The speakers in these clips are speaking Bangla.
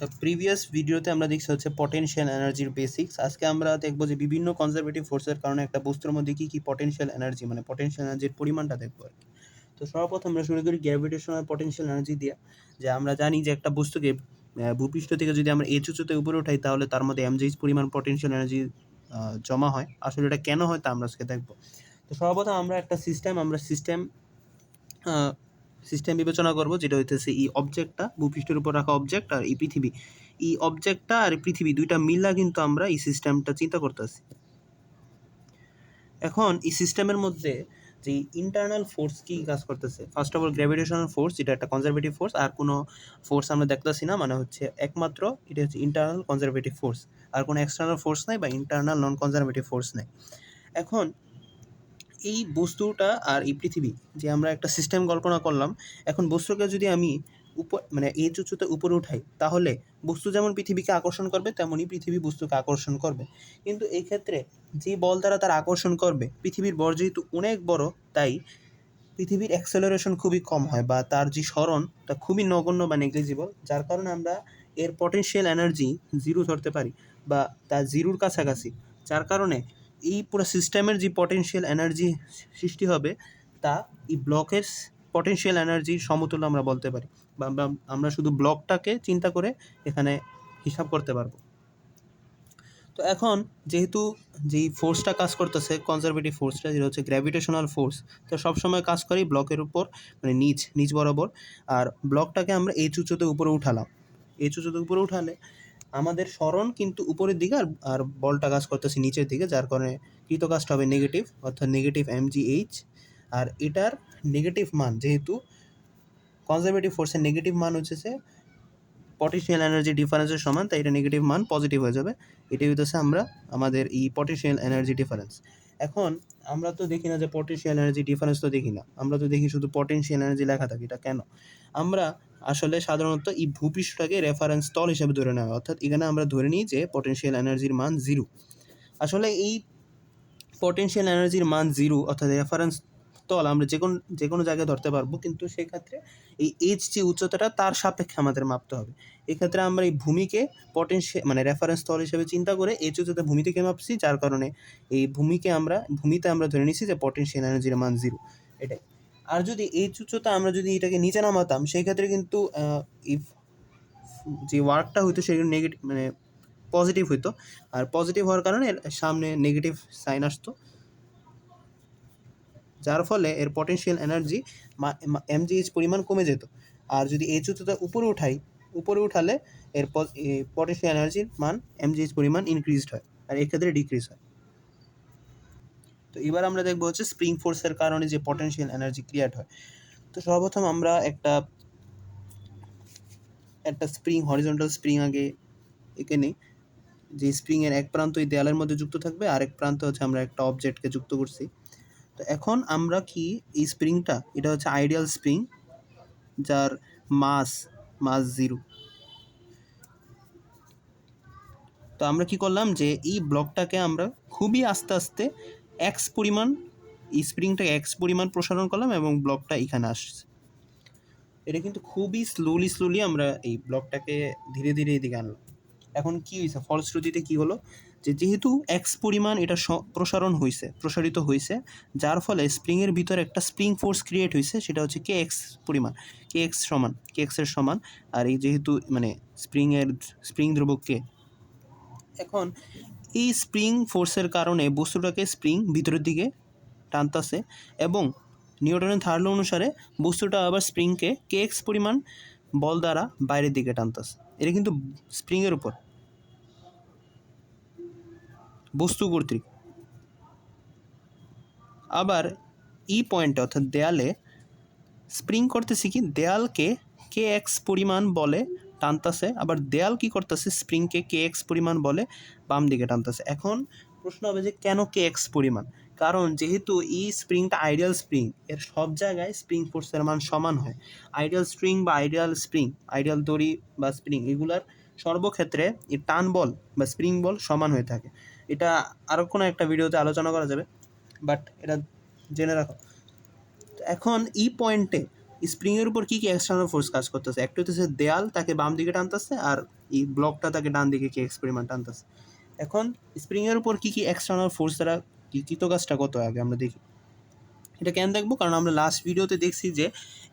তো প্রিভিয়াস ভিডিওতে আমরা দেখছি হচ্ছে পটেনশিয়াল এনার্জির বেসিক্স। আজকে আমরা দেখবো যে বিভিন্ন কনজারভেটিভ ফোর্সের কারণে একটা বস্তুর মধ্যে কী কী পটেনশিয়াল এনার্জি মানে পটেনশিয়াল এনার্জির পরিমাণটা দেখবো আর কি। তো সর্বপ্রথম আমরা শুরু করি গ্র্যাভিটেশনাল পটেনশিয়াল এনার্জি দিয়ে। যে আমরা জানি যে একটা বস্তুকে ভূপৃষ্ঠ থেকে যদি আমরা এইচ উচ্চতায় উপরে উঠাই তাহলে তার মধ্যে এমজিএইচ পরিমাণ পটেনশিয়াল এনার্জি জমা হয়। আসলে এটা কেন হয় তা আমরা আজকে দেখবো। তো সর্বপ্রথম আমরা একটা সিস্টেম বিবেচনা করব, যেটা হইতেছে এই অবজেক্টটা, ভূপৃষ্ঠের উপর রাখা অবজেক্ট, আর এই পৃথিবী। এই অবজেক্টটা আর পৃথিবী দুইটা মিলা কিন্তু আমরা এই সিস্টেমটা চিন্তা করতেছি। এখন এই সিস্টেমের মধ্যে যে ইন্টারনাল ফোর্স কি কাজ করতেছে, first of all gravitational force, যেটা একটা কনজারভেটিভ ফোর্স, আর কোনো ফোর্স আমরা দেখতেছি না, মানে হচ্ছে একমাত্র এটা হচ্ছে ইন্টারনাল কনজারভেটিভ ফোর্স, আর কোনো এক্সটার্নাল ফোর্স নাই বা ইন্টারনাল নন কনজারভেটিভ ফোর্স নাই। এখন এই বস্তুটা আর এই পৃথিবী যে আমরা একটা সিস্টেম কল্পনা করলাম, এখন বস্তুকে যদি আমি মানে এই উচ্চতা উপরে উঠাই তাহলে বস্তু যেমন পৃথিবীকে আকর্ষণ করবে তেমনই পৃথিবী বস্তুকে আকর্ষণ করবে। কিন্তু এই ক্ষেত্রে যে বল দ্বারা তার আকর্ষণ করবে, পৃথিবীর বর যেহেতু অনেক বড়, তাই পৃথিবীর অ্যাক্সেলারেশন খুবই কম হয় বা তার যে সরণ তা খুবই নগণ্য বা নেগলিজিবল, যার কারণে আমরা এর পটেনশিয়াল এনার্জি জিরো ধরতে পারি বা তা জিরোর কাছাকাছি। যার কারণে এই পুরো সিস্টেমের যে পটেনশিয়াল এনার্জি সৃষ্টি হবে তা এই ব্লকের পটেনশিয়াল এনার্জির সমতুল্য আমরা বলতে পারি, বা আমরা শুধু ব্লকটাকে চিন্তা করে এখানে হিসাব করতে পারবো। তো এখন যেহেতু যেই ফোর্সটা কাজ করতেছে, কনজারভেটিভ ফোর্সটা, যেটা হচ্ছে গ্র্যাভিটেশনাল ফোর্স, তো সবসময় কাজ করি ব্লকের উপর, মানে নিচ বরাবর। আর ব্লকটাকে আমরা এইচ উচ্চতে উপরে উঠালাম। এইচ উচ্চতে উপরে উঠালে আমাদের সরণ কিন্তু উপরের দিকে, আর বলটা কাজ করতেছে নিচের দিকে, যার কারণে কৃত কাজটা হবে নেগেটিভ, অর্থাৎ নেগেটিভ mgh। আর এটার নেগেটিভ মান, যেহেতু কনজারভেটিভ ফোর্সের নেগেটিভ মান হচ্ছে পটেনশিয়াল এনার্জি ডিফারেন্সের সমান, তাই এটা নেগেটিভ মান পজিটিভ হয়ে যাবে। এটাই হইতেছে আমাদের এই পটেনশিয়াল এনার্জি ডিফারেন্স। এখন আমরা তো দেখি না যে পটেনশিয়াল এনার্জি ডিফারেন্স তো দেখি না, আমরা তো দেখি শুধু পটেনশিয়াল এনার্জি লেখা থাকে। এটা কেন? আমরা আসলে সাধারণত এই ভূপৃষ্ঠটাকে রেফারেন্স তল হিসেবে ধরে নেওয়া, অর্থাৎ এখানে আমরা ধরে নিই যে পটেনশিয়াল এনার্জির মান জিরো। আসলে এই পটেনশিয়াল এনার্জির মান জিরো অর্থাৎ রেফারেন্স তল আমরা যে কোনো জায়গায় ধরতে পারবো, কিন্তু সেক্ষেত্রে এই এইচ যে উচ্চতাটা তার সাপেক্ষে আমাদের মাপতে হবে। এক্ষেত্রে আমরা এই ভূমিকে পটেনশিয়াল মানে রেফারেন্স তল হিসেবে চিন্তা করে এইচ উচ্চতা ভূমি থেকে মাপছি, যার কারণে এই ভূমিতে আমরা ধরে নিচ্ছি যে পটেনশিয়াল এনার্জির মান জিরো। এটাই। আর যদি এইচ উচ্চতা আমরা যদি এটাকে নিচে নামাতাম, সেই ক্ষেত্রে কিন্তু যে ওয়ার্কটা হইতো সেগুলো নেগেটিভ মানে পজিটিভ হইতো, আর পজিটিভ হওয়ার কারণে সামনে নেগেটিভ সাইন আসতো, যার ফলে এর পটেনশিয়াল এনার্জি mgh পরিমাণ কমে যেত। আর যদি এইচ উচ্চতা উপরে উঠালে এর পটেনশিয়াল এনার্জির মান mgh পরিমাণ ইনক্রিজড হয়, আর এক্ষেত্রে ডিক্রিজ হয়। তো এবার আমরা দেখবো হচ্ছে স্প্রিং ফোর্সের কারণে যে পটেনশিয়াল এনার্জি ক্রিয়েট হয়। তো সর্বপ্রথম আমরা একটা স্প্রিং, হরিজন্টাল স্প্রিং আগে এঁকে নিই। যে স্প্রিংয়ের এক প্রান্ত এই দেয়ালের মধ্যে যুক্ত থাকবে, আরেক প্রান্ত হচ্ছে আমরা একটা অবজেক্টকে যুক্ত করছি। তো এখন আমরা কি এই স্প্রিংটা, এটা হচ্ছে আইডিয়াল স্প্রিং যার মাস জিরো। তো আমরা কি করলাম যে এই ব্লকটাকে আমরা খুবই আস্তে আস্তে এক্স পরিমাণ, এই স্প্রিংটাকে এক্স পরিমাণ প্রসারণ করলাম এবং ব্লকটা এখানে আসছে। এটা কিন্তু খুবই স্লোলি আমরা এই ব্লকটাকে ধীরে ধীরে এদিকে আনলাম। এখন কি হয়েছে, ফলশ্রুতিতে কি হলো, যেহেতু এক্স পরিমাণ এটা প্রসারিত হয়েছে, যার ফলে স্প্রিংয়ের ভিতরে একটা স্প্রিং ফোর্স ক্রিয়েট হয়েছে, সেটা হচ্ছে কে এক্স পরিমাণ, কে এক্সের সমান। আর এই যেহেতু মানে স্প্রিং ধ্রুবক কে, এখন এই স্প্রিং ফোর্সের কারণে বস্তুটাকে স্প্রিং ভিতরের দিকে টানতেছে, এবং নিউটনের থার্ড ল অনুসারে বস্তুটা আবার স্প্রিংকে কে এক্স পরিমাণ বল দ্বারা বাইরের দিকে টানতেছে। এটা কিন্তু স্প্রিংয়ের উপর বস্তু কর্তৃক। আবার এই পয়েন্টে অর্থাৎ দেয়ালে স্প্রিং করতেছে কি, দেয়ালকে কে এক্স পরিমাণ বলে টানতেছে, আবার দেয়াল কি করতেছে, স্প্রিংকে কে এক্স পরিমাণ বলে বাম দিকে টানতেছে। এখন প্রশ্ন হবে যে কেন কে এক্স পরিমাণ? কারণ যেহেতু এই স্প্রিংটা আইডিয়াল স্প্রিং, এর সব জায়গায় স্প্রিং ফোর্সের মান সমান হয়। আইডিয়াল স্প্রিং বা আইডিয়াল দড়ি বা স্প্রিং, এগুলার সর্বক্ষেত্রে এই টান বল বা স্প্রিং বল সমান হয়ে থাকে। এটা আরও কোনো একটা ভিডিওতে আলোচনা করা যাবে, বাট এটা জেনে রাখো। এখন এই পয়েন্টে স্প্রিংয়ের উপর কী কী এক্সটার্নাল ফোর্স কাজ করতেছে? একটা হচ্ছে দেয়াল তাকে বাম দিকে টানতেছে, আর এই ব্লকটা তাকে ডান দিকে কি এক্সপেরিমেন্ট টানতেছে। এখন স্প্রিংয়ের উপর কী কী এক্সটার্নাল ফোর্স দ্বারা কৃতকাজটা কত আগে আমরা দেখি। এটা কেন দেখবো? কারণ আমরা লাস্ট ভিডিওতে দেখছি যে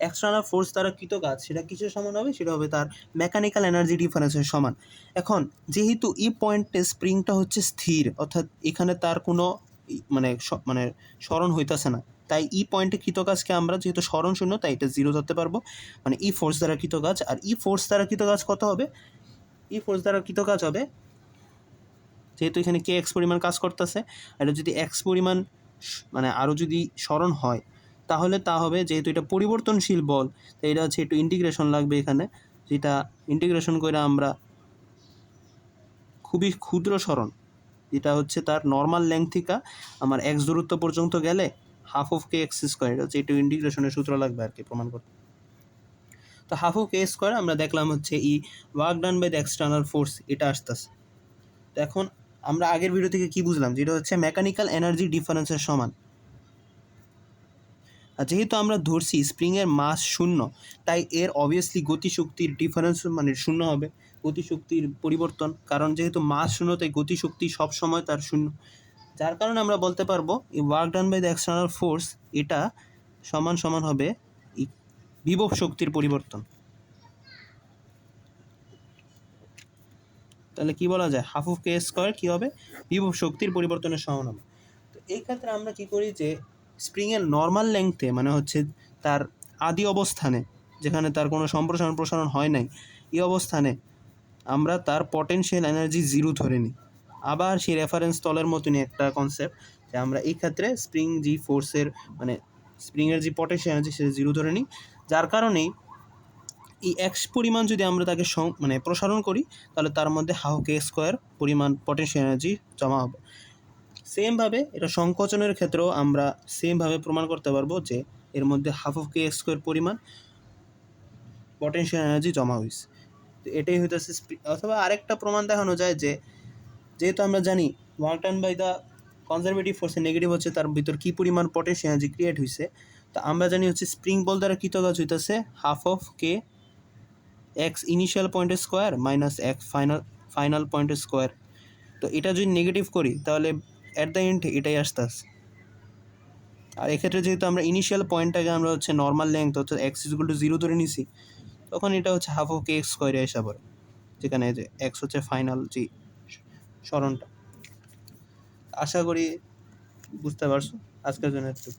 এক্সটার্নাল ফোর্স দ্বারা কৃতকাজ সেটা কিসের সমান হবে? সেটা হবে তার মেকানিক্যাল এনার্জি ডিফারেন্সের সমান। এখন যেহেতু এই পয়েন্টে স্প্রিংটা হচ্ছে স্থির, অর্থাৎ এখানে তার কোনো মানে স্মরণ হইতেছে না, তাই ই পয়েন্টে কৃতকাজকে আমরা যেহেতু স্মরণ শূন্য তাই এটা জিরো ধরতে পারবো, মানে ই ফোর্স দ্বারা কৃতকাজ। আর ই ফোর্স দ্বারা কৃতকাজ কত হবে? ই ফোর্স দ্বারা কৃতকাজ হবে, যেহেতু এখানে কে এক্স পরিমাণ কাজ করতেছে, এটা যদি এক্স পরিমাণ মানে আরও যদি স্মরণ হয় তাহলে তা হবে, যেহেতু এটা পরিবর্তনশীল বল তাই এটা হচ্ছে একটু ইন্টিগ্রেশন লাগবে এখানে, যেটা ইন্টিগ্রেশন করে আমরা খুবই ক্ষুদ্র স্মরণ, যেটা হচ্ছে তার নর্মাল লেংথ থেকে আমার এক্স দূরত্ব পর্যন্ত গেলে half of K x square, এটা হচ্ছে একটু ইন্টিগ্রেশনের সূত্র লাগবে আর কি প্রমাণ করতে। তো হাফ অফ কে স্কোয়ার আমরা দেখলাম হচ্ছে ই work done by the external force, এটা আসতেছে। তো এখন আমরা আগের ভিডিও থেকে কি বুঝলাম? যেটা হচ্ছে মেকানিক্যাল এনার্জি ডিফারেন্সের সমান। আর যেহেতু আমরা ধরছি স্প্রিংয়ের মাস শূন্য, তাই এর অবভিয়াসলি গতিশক্তির ডিফারেন্স মানে শূন্য হবে, গতিশক্তির পরিবর্তন, কারণ যেহেতু মাস শূন্য তাই গতিশক্তি সবসময় তার শূন্য। যার কারণে আমরা বলতে পারবো এই work done by the external force এটা সমান সমান হবে এই বিভব শক্তির পরিবর্তন। তাহলে কি বলা যায়? হাফ অফ কে স্কোয়ার কী হবে? বিভব শক্তির পরিবর্তনের সমান হবে। তো এই ক্ষেত্রে আমরা কি করি যে স্প্রিংয়ের নর্মাল লেংথে মানে হচ্ছে তার আদি অবস্থানে, যেখানে তার কোনো সম্প্রসারণ প্রসারণ হয় নাই, এই অবস্থানে আমরা তার পটেনশিয়াল এনার্জি জিরো ধরে নিই। আবার সেই রেফারেন্স তলের মতনই একটা কনসেপ্ট, যে আমরা এই ক্ষেত্রে স্প্রিং জি ফোর্সের মানে স্প্রিংয়ের যে পটেনশিয়াল এনার্জি সেটা জিরো ধরে নিই। যার কারণেই এই এক্স পরিমাণ যদি আমরা তাকে মানে প্রসারণ করি তাহলে তার মধ্যে হাফ কে স্কোয়ার পরিমাণ পটেনশিয়াল এনার্জি জমা হবে। সেমভাবে এটা সংকোচনের ক্ষেত্রেও আমরা সেমভাবে প্রমাণ করতে পারবো যে এর মধ্যে হাফ অফ কে স্কোয়ার পরিমাণ পটেনশিয়াল এনার্জি জমা হয়েছে। তো এটাই হইতেছে অথবা আরেকটা প্রমাণ দেখানো যায় যে যেহেতু আমরা জানি work done by the conservative ফোর্সের নেগেটিভ হচ্ছে তার ভিতর কী পরিমাণ পটেনশিয়াল এনার্জি ক্রিয়েট হয়েছে, তো আমরা জানি হচ্ছে স্প্রিং বল দ্বারা কৃতকাজ হইতেছে half of K x initial পয়েন্টের স্কোয়ার মাইনাস এক্স ফাইনাল পয়েন্টের স্কোয়ার। তো এটা যদি নেগেটিভ করি তাহলে অ্যাট দ্য এন্ড এটাই আসতেছে। আর এক্ষেত্রে যেহেতু আমরা ইনিশিয়াল পয়েন্টটাকে আমরা হচ্ছে নর্মাল লেংথ অর্থাৎ এক্স ইকুয়াল টু জিরো ধরে নিছি, তখন এটা হচ্ছে হাফ অফ কে এক্স স্কোয়ারে এসে পড়ে, যেখানে যে এক্স হচ্ছে ফাইনাল যে স্মরণটা। আশা করি বুঝতে পারছো। আজকের জন্য একটু